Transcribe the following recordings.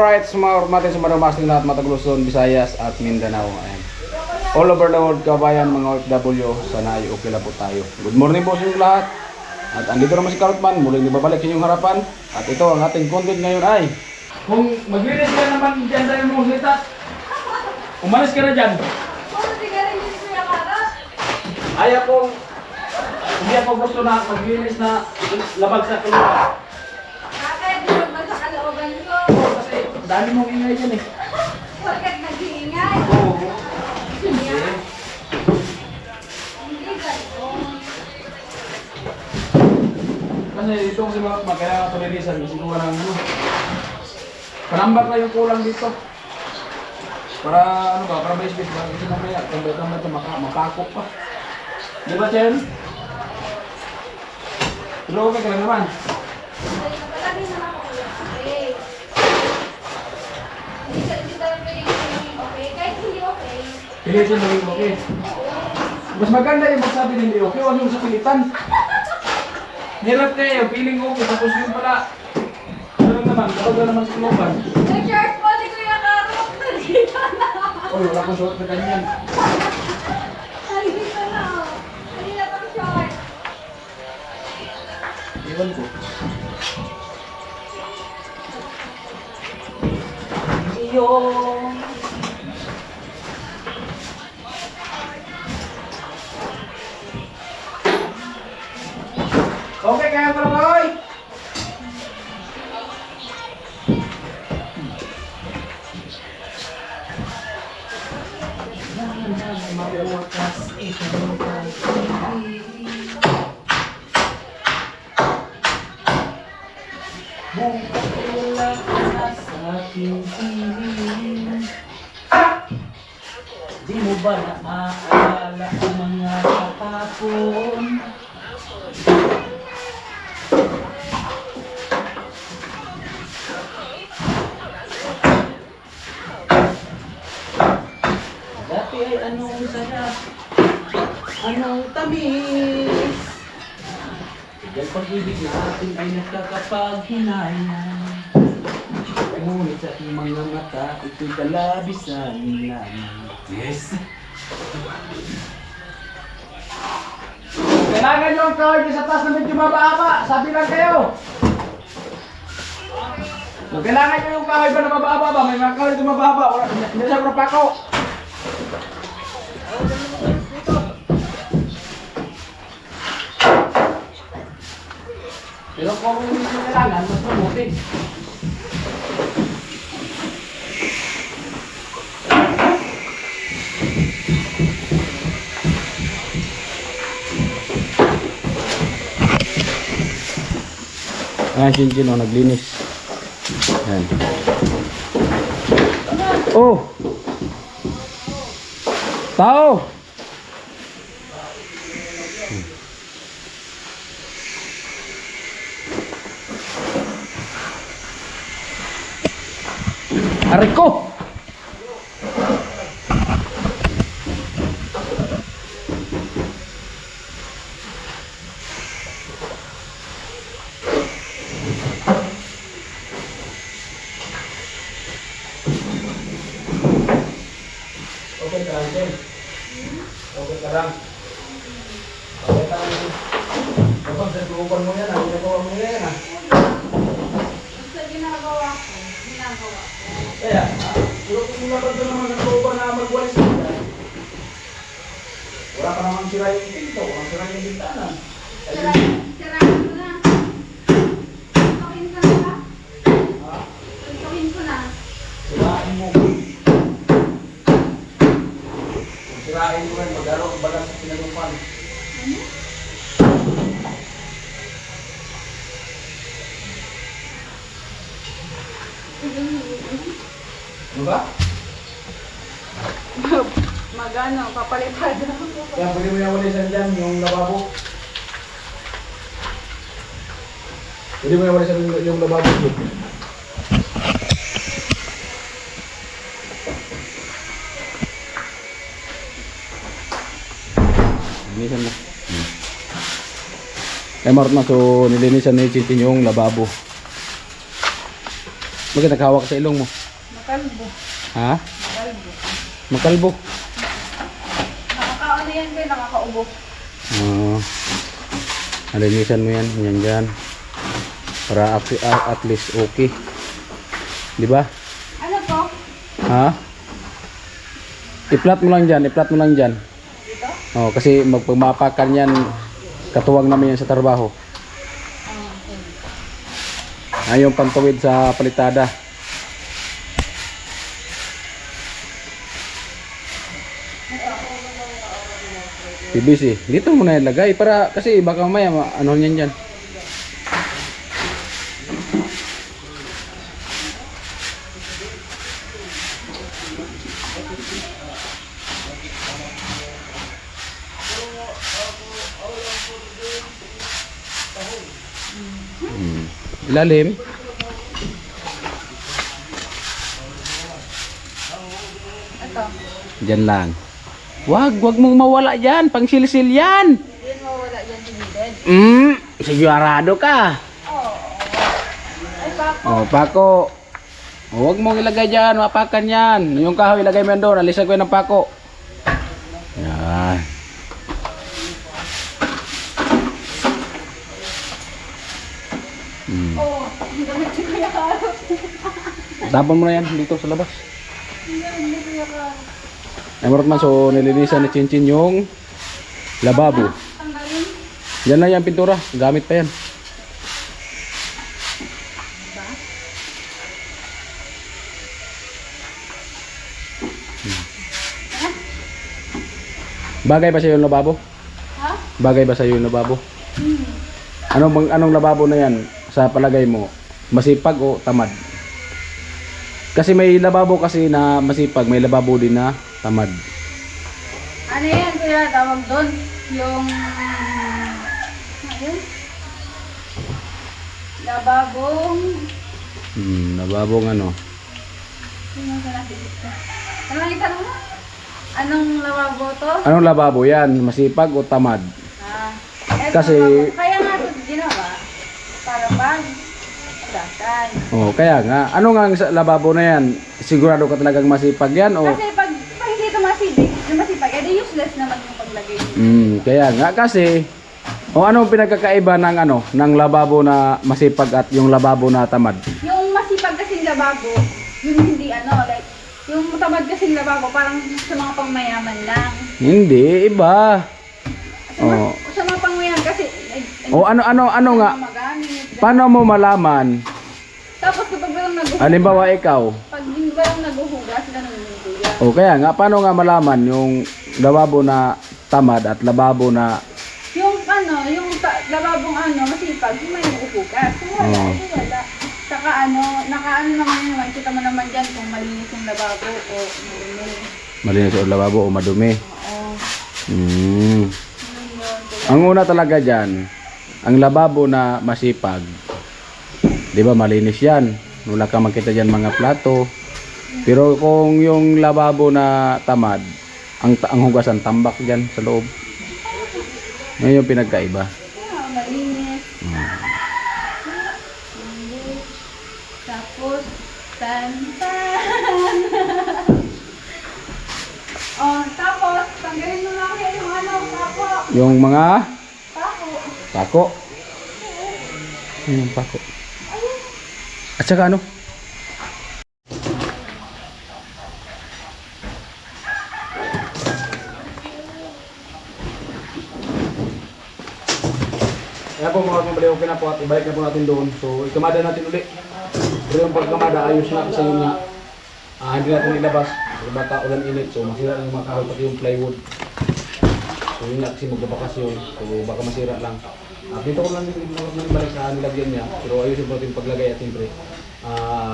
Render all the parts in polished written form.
Alright, sumaurmatin sumarumas ng lahat matag Luzon, Visayas at Mindanao. Ayan. All over the world, kabayan, mga OFW, sana ay okay lang po tayo. Good morning po sa inyong lahat. At andito naman si Karotman, muling nababalik sa inyong harapan. At ito ang ating content ngayon ay kung maglinis ka naman dyan dahil mo sita, umalis ka na dyan. Ayaw kong hindi ako gusto na maglinis na labag sa kulungan. Bakit? Lumabag sa kalooban ko. Oo, kasi dami mong ingay dyan eh. Bakit nag-iingay? Oo. Hindi gano'n. Kasi ito kasi kailangan ito linisan kasi kung walang ano. Panambak na yung kulang dito. Para ano ba, para may space ba? Kasi mamaya, tambay-tambay ito, makakop pa. Di ba, Chen? Pero okay ka lang naman. Palagi naman ako okay. Hindi tayo pwedeng okay. Kahit hindi okay. Pilitin na rin okay. Mas maganda yung magsabi hindi okay, huwag yung sa pilitan. Hirap kayo, feeling okay, tapos yun pala. Ano lang naman, kapag na naman sa kuloban. Nag-short po ni Kuya Karok. Nandito na. Oy, wala kong short na ganyan. Nandito na. Kanina pang short. Iwan ko. Iyo. Okay kaya para boy. Di mo ba naaalala ang mga kapapon? Dati ay anong sarap, anong tamis. Dahil pag-ibig natin ay nakakapaghinayang. Ngunit sa ating mga mata, ito'y kalabisan lamang. Yes! Kailangan nyo ang kahoy sa taas na medyo mababa. Sabi lang kayo. Kung kailangan nyo yung kahoy ba na mababa ba? May mga kahoy na mababa. Hindi siya propako. Pero kung hindi kailangan, mas mabuti. Chin oh, naglinis. Yan. Oh! Tao! Ariko! Okay ka lang, Jen. Okay ka lang. Okay ka lang. Kapag sa grupan mo yan, ginagawa mo yan, Basta ginagawa ko. Ginagawa ko. Kaya, pero kung nilabad doon naman sa grupan na magwalis mo yan, wala ka naman sira yung pinto, walang sira yung bintana. Sirahin ko na. Tutukin ko na ba? Ha? Tutukin ko na. Sirain mo. Sirain mo rin, magdaro ang balas sa pinagupan. Ano? Ano ba? Magano, papalipad ako. Kaya pwede mo yung walisan dyan, yung lababo. Pwede mo yung walisan yung lababo dyan. Linisan mo. Marot na, so nilinisan ni Chinchin yung lababo. Bakit naghawak sa ilong mo? Makalbo. Ha? Makalbo. Makalbo. Nakakaano yan ba? Nakakaubo. Oo. Alinisan mo yan. Yan dyan. Para at least okay. Di ba? Ano to? Ha? I-flat mo lang dyan. I-flat mo lang dyan. Dito? Oh, kasi magpamapakan yan. Katuwang namin yan sa trabaho. Yung pantawid sa palitada. PVC. Dito mo na ilagay para kasi baka mamaya ano niyan diyan. Ilalim. Ito. Diyan lang. Wag mong mawala diyan, pang silsil yan. Hindi yan mawala dyan si Biden. Sigurado ka. Oo. Ay, Paco. Oh, pako. Oh, wag mong ilagay diyan, mapakan yan. Yung kahoy ilagay mo yan doon, alisan ko yan ng pako. Yan. Oo. Ang gamit si Kuya Carlos. Tapon mo na yan dito sa labas. Hindi Kuya Carlos. Ay marot man, so nilinisan ni Chinchin yung lababo. Tanggalin. Yan lang yung pintura, gamit pa yan. Bagay ba sa yung lababo? Ha? Bagay ba sa yung lababo? Anong lababo na yan sa palagay mo? Masipag o tamad? Kasi may lababo kasi na masipag, may lababo din na tamad. Ano yan Kuya? Tawag doon? Yung... Ano yun? Lababong... Lababong ano? Ano ka nakikita? Ano nakita mo? Anong lababo to? Anong lababo yan? Masipag o tamad? Eto, Kasi- kaya nga ito ginawa para pagdasan. Oh, kaya nga. Ano nga ang lababo na yan? Sigurado ka talagang masipag yan o? Kasi pag hindi ito masipag, edi useless naman yung paglagay niyo. Kaya nga kasi anong pinagkakaiba ng ng lababo na masipag at yung lababo na tamad? Yung masipag kasing lababo, yung hindi like, yung tamad kasing lababo, parang sa mga pangmayaman lang. Hindi, iba. Oh. Sa mga pangmayaman kasi, Ano nga? magamit. Paano mo malaman? Tapos kapag walang naguhugas, Halimbawa ikaw. pag hindi walang naguhugas, ganun yung kuya. O kaya nga, paano nga malaman yung lababo na tamad at lababo na Yung lababong masipag, yung may naguhugas. Kung wala, Oo. ito wala. Saka nakaano naman yun, makikita mo naman dyan kung malinis yung lababo o marumi. malinis o lababo o madumi? Oo. Hmm. Yun yun. Ang una talaga dyan, ang lababo na masipag, di ba malinis yan? Wala kang makita dyan mga plato. Pero kung yung lababo na tamad, ang hugasan tambak dyan sa loob. Ngayon yung pinagkaiba. Malinis. Malinis. Tapos, tantan. Tapos, tanggalin mo lang yung pako. Yung mga Pako. pako. Ano yung pako? At saka ano? Kaya po mga kapambali, okay na po at ibalik na po natin doon. So, ikamada natin ulit. Pero yung pagkamada, ayos na kasi yun nga. Hindi natin ilabas. Kasi baka ulan init. So, masira na yung mga kahoy, pati yung plywood. So, yun nga kasi magbabakasyon. So, baka masira lang. Dito ko lang balik sa nilagyan niya. Pero ayusin po natin yung paglagay at siyempre.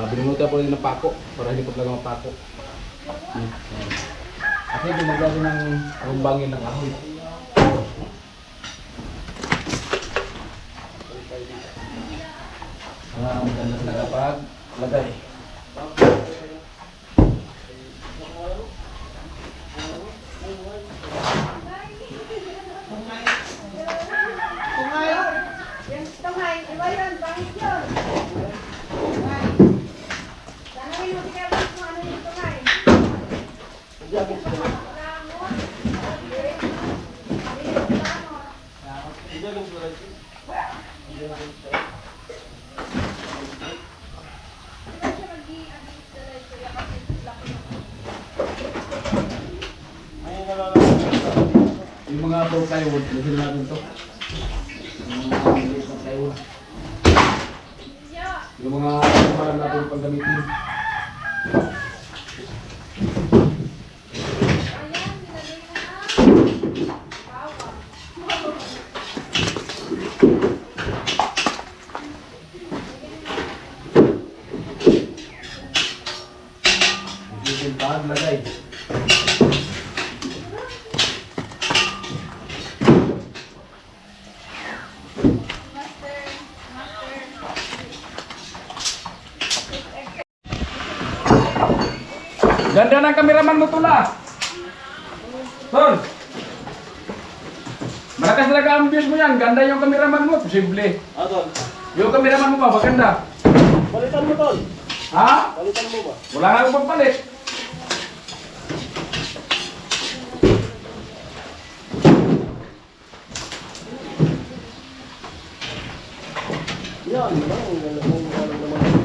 Binunuta po rin ng pako para hindi po talaga mapako. At hindi maglagay ng rumbangin ng kahoy. Maganda talaga pag lagay. Yung mga door plywood, lagyan natin to. Yung mga maliit na plywood. Yung mga kumahan natin paggamitin. Yung pag lagay. Ganda ng kameraman mo tula. Tol. Malakas talaga ang views mo yan. Ganda yung kameraman mo. Posible. Tol. Yung kameraman mo ba? Maganda. Balitan mo, Tol. Ha? Balitan mo ba? Wala nga akong pagpalit. Yan, naman.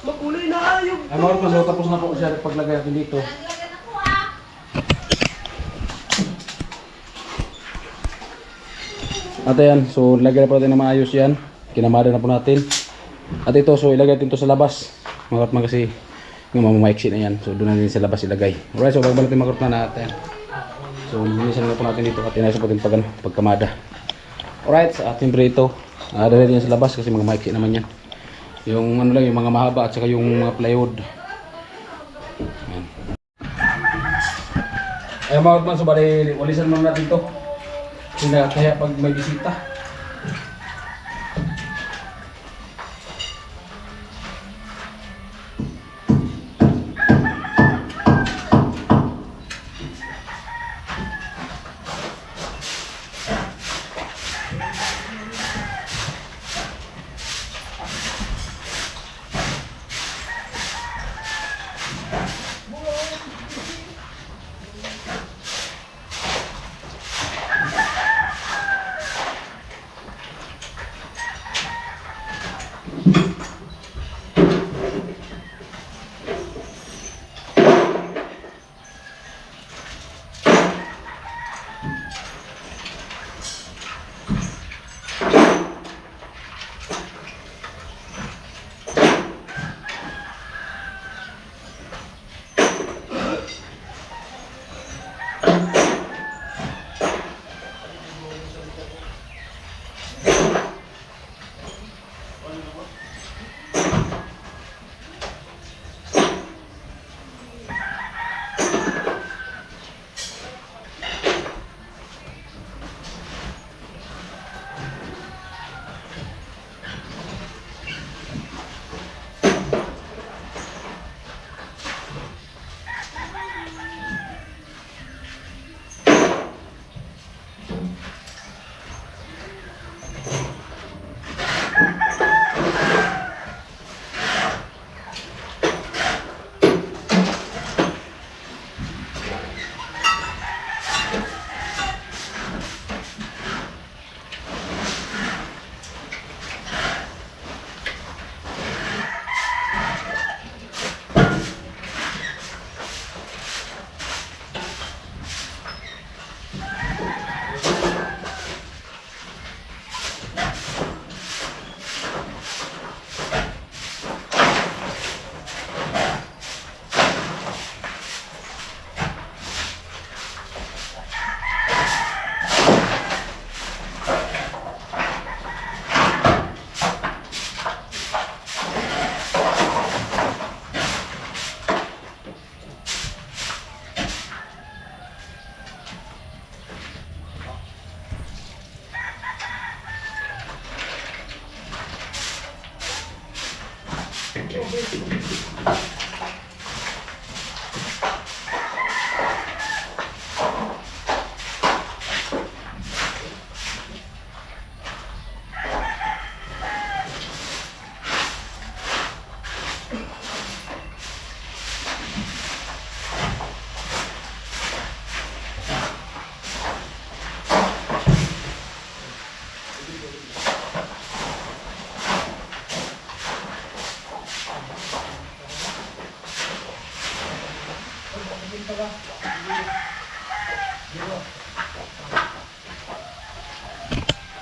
Makulay na ayog. Ay mga kapatid, so tapos na po siya paglagay natin dito. At ayan, so ilagay na po natin na maayos yan. Kinamada na po natin. At ito, so ilagay natin ito sa labas. Mga kapatid kasi yung mamamaiksi na yan. So doon natin sa labas ilagay. Alright, so bagbalik natin mga kapatid na natin. So linisan na po natin dito at inayos po natin pagkamada. Alright, at siyempre ito, dali yan sa labas kasi mga maiksi naman yan. Yung ano lang, yung mga mahaba at saka yung mga plywood. Ayan. Ayun mga kapatid, so bali, walisan muna natin ito. Kaya pag may bisita.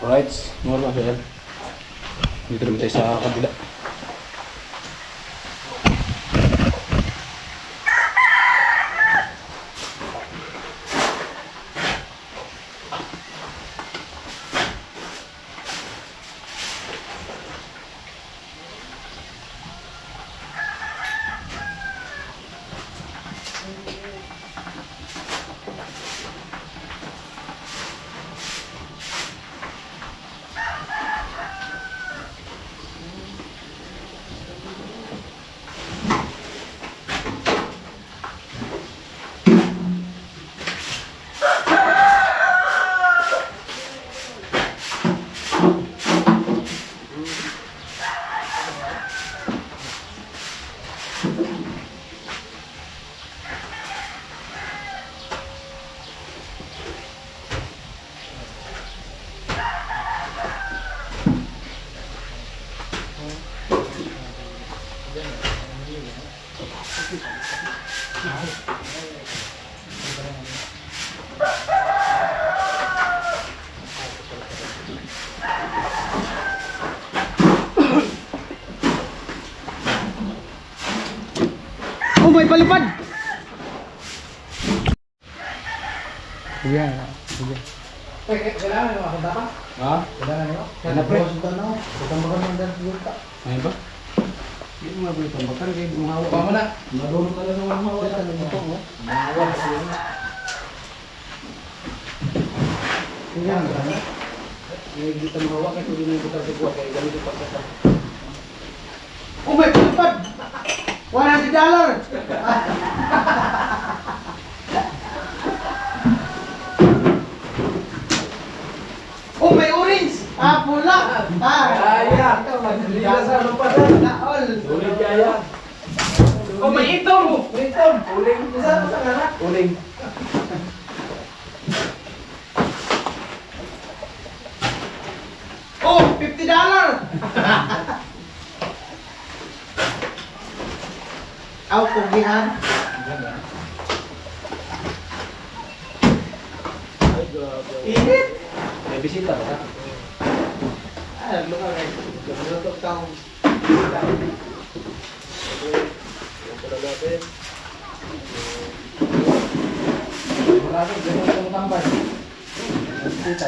Alright, normal siya yan. Dito naman tayo sa kabila. lipad! Sige, sige. Kailangan mo ako dapat? Ha? Kailangan mo? Ano, pre? Kutambakan mo dahil sigurta. Ayun ba? Hindi mo nga ba itong bakar kayo gumawa. Pa mo na. Madulog ka lang ng mga wala. Mahawa ka na. Yan, ano? May kita mahawa kayo kung hindi mo butar sa buwa kayo ganito pagkata. Oh my lipad! $100! Oh, may orange! Ah, pula! Ah, Kaya. Lila sa ano pa na. naol! Uling kaya. Oh, may itom! Ito. Uling. Isa sa nganak. Uling. Oh, $50! Aw, pugihan. Init! May bisita ba? Ah, luka guys. Lutok taong. Marami, ganun ang tambay. Bisita.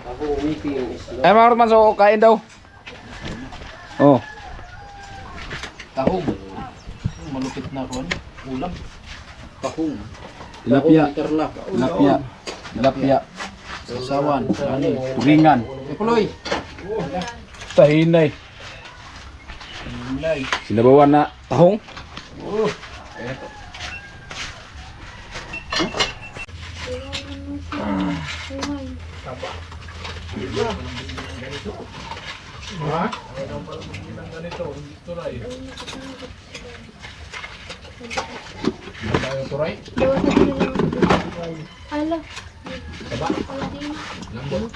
Ako umipi yung isla. Ay mga Rotman, so kain daw. Oh. Tahong. Malupit na ako. Ulam. Tahong. Tilapia. Tarlak. Tilapia. Tilapia. Sasawan. Ani. Turingan. Puloy. Tahinay. Ulay. Sinabawan na tahong. Eto. Ha? Ganito. Turay. Tayo turay. Ala. Taba. Lambot.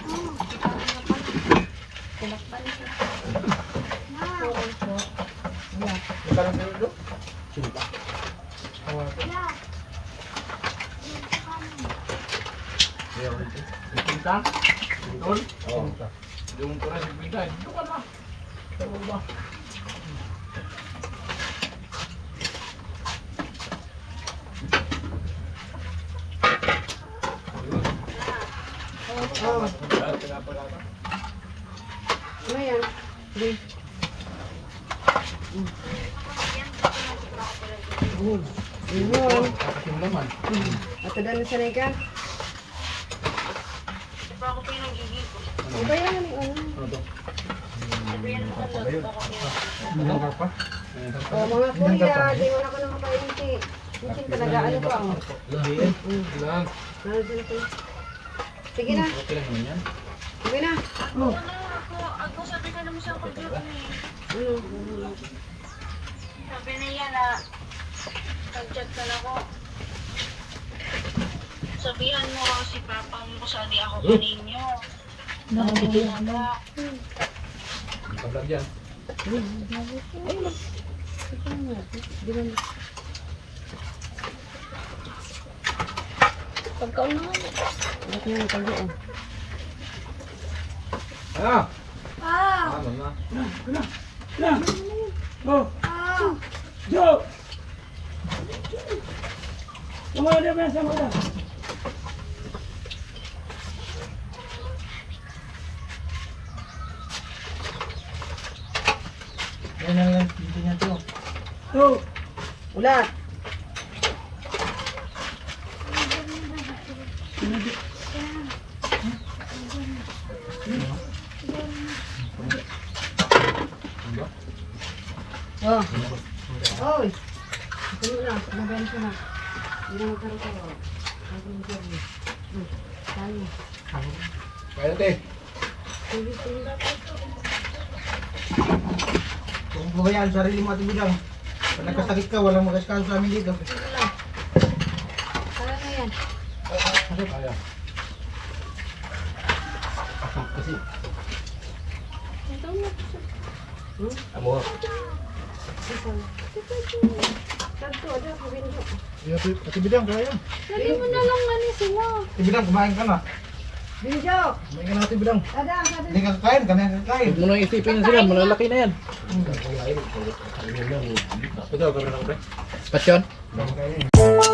Magkano kayo doon? Sinta. Sinta? Doon? Oo. Doon ko na si Pinta. Dito ka na. Tama ba? Yung laman. At dahil sa nega. Iba yan ang ano. Ano pa? O mga kuya, di mo na ako naman painti. Hindi talaga ano pa. Lang. Ano sila ko? Sige na, Okay lang naman yan. sige na. Ako sabi ka naman sa computer Ano? Sabi niya na nag-chat ka na ako. Sabihan mo si Papa mo kung saan ako kaninyo. Nakabigyan. Kablag yan. Pagkaon na nga. Bakit nga natago oh. Ah! Ah! Ah, mama. Yan lang lang. Hindi niya to. Oh! Ulat! Oh! Oy! Ito mo na, nagayon ko na. Hindi na magkaroon ko. Sabi mo dyan. Tayo. Kaya te. Sige, sige. Kung buhayan, sarili mo ating bidang. Pag nagkasakit ka, walang mag-askaso sa amin dito. Kaya na yan. Kaya. Kasi. Ito mo. Amo. Tanto, ada ako bindo. Ati bidang, kaya yan. Sabi mo na lang nga ni sila. Ati bidang, kumain ka na. Video! May ka natin bilang. Dadang, dadang. Hindi ka kakain, kami ang kakain. Huwag mo nang isipin sila, malalaki na yan. Ito, gawin lang, pre. Patyon? Kami kakain.